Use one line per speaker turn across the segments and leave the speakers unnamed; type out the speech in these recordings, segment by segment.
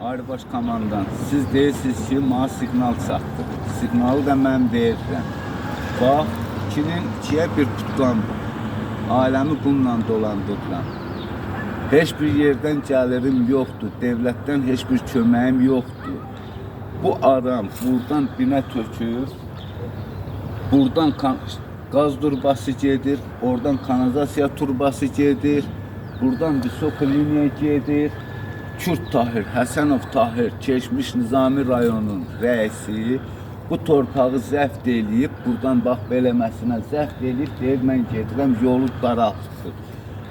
Ayrıbaş komandan, siz deyirsiniz ki, bana siqnal çatdı. Siqnalı da mən verirəm. Bax, 2'nin 2'ye bir tutqan, aləmi bununla dolandırıram. Heç bir yerdən gəlirim yoxdur, devlətdən heç bir köməyim yoxdur. Bu adam buradan binə tökür, buradan qaz turbası gedir, oradan kanalizasiya turbası gedir, buradan visok liniya gedir. Kürt Tahir, Həsənov Tahir, keçmiş Nizami rayonunun rəisi bu torpağı zəft eləyib, buradan bax beləməsinə zəft eləyib, deyir, mən gedirəm, yolu daraltır.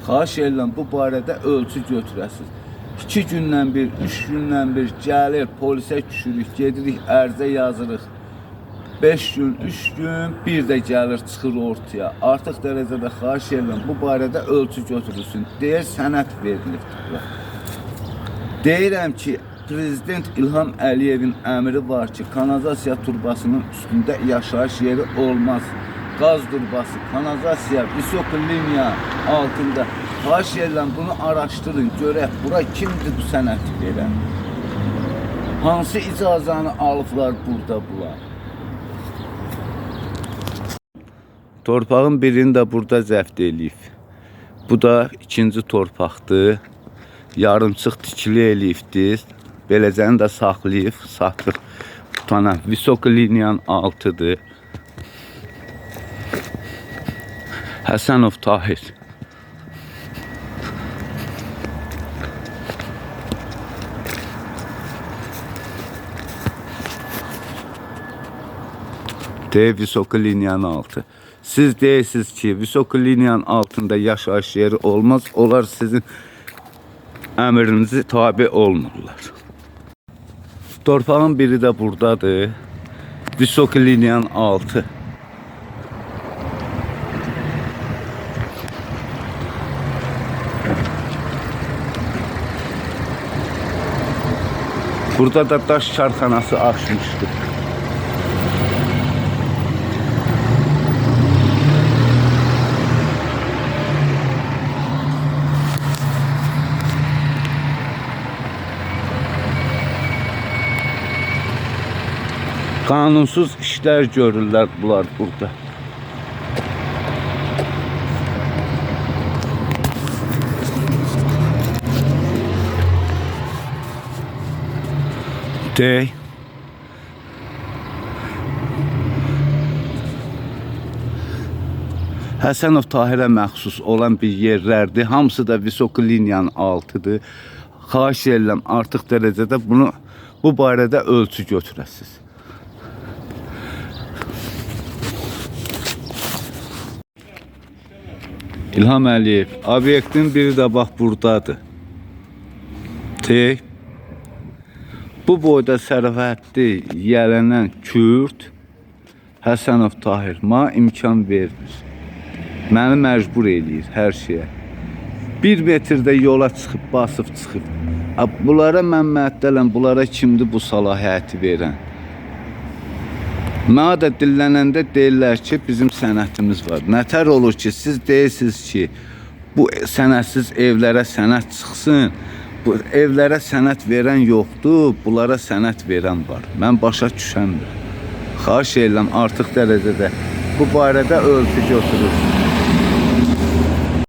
Xahiş edirəm, bu barədə ölçü götürəsiz. 2 gündən bir, 3 gündən bir gəlir, polisə düşürük, gedirik, ərzə yazırıq. 5 gün, 3 gün, bir də gəlir, çıxır ortaya. Artıq dərəcədə xahiş edirəm, bu barədə ölçü götürülsün, deyir, sənət verilibdir. Deyirəm ki, Prezident İlham Əliyevin əmri var ki, kanalizasiya turbasının üstündə yaşayış yeri olmaz. Qaz turbası, kanalizasiya, visok liniya altında. Xahiş edirəm, bunu araşdırın, görək, bura kimdir bu sənəti verən? Hansı icazanı alıblar burada bunlar? Torpağın birini də burada zəft eləyib. Bu da ikinci torpaqdır. Yarımçıq tikili eləyibdir. Beləcəni də saxlayıb, satdıq. Tutana visok liniyanın altıdır. Həsənov Tahir. Visok liniyanın altı. Siz deyirsiniz ki, visok liniyanın altında yaşayış yeri olmaz. Onlar sizin əmrinizi tabi olmurlar. Torpağın biri də buradadır. Visok liniyanın altı. Burada da daş karxanası açmışdı. Qanunsuz işler görürlər bunlar burada. Dey. Həsənov Tahirə məxsus olan bir yerlərdir. Hamısı da visok liniyanın altıdır. Xahiş edirəm, artıq dərəcədə bu barədə ölçü götürəsiz. İlham Əliyev, obyektin biri də bax buradadır. Bu boyda sərvətli yələnən Kürt Həsənov Tahir mənə imkan vermir. Məni məcbur eləyir hər şeyə. 1 metrdə yola çıxıb, basıb çıxıb. Bunlara mən məəttələm, bunlara kimdir bu səlahiyyəti verən? Mənə də dillənəndə deyirlər ki, bizim sənətimiz var. Nətər olur ki, siz deyirsiniz ki, bu sənətsiz evlərə sənət çıxsın. Bu evlərə sənət verən yoxdur, bunlara sənət verən var. Mən başa düşəmdir. Xahiş edirəm, artıq dərəcədə bu barədə ölçü götürürsün.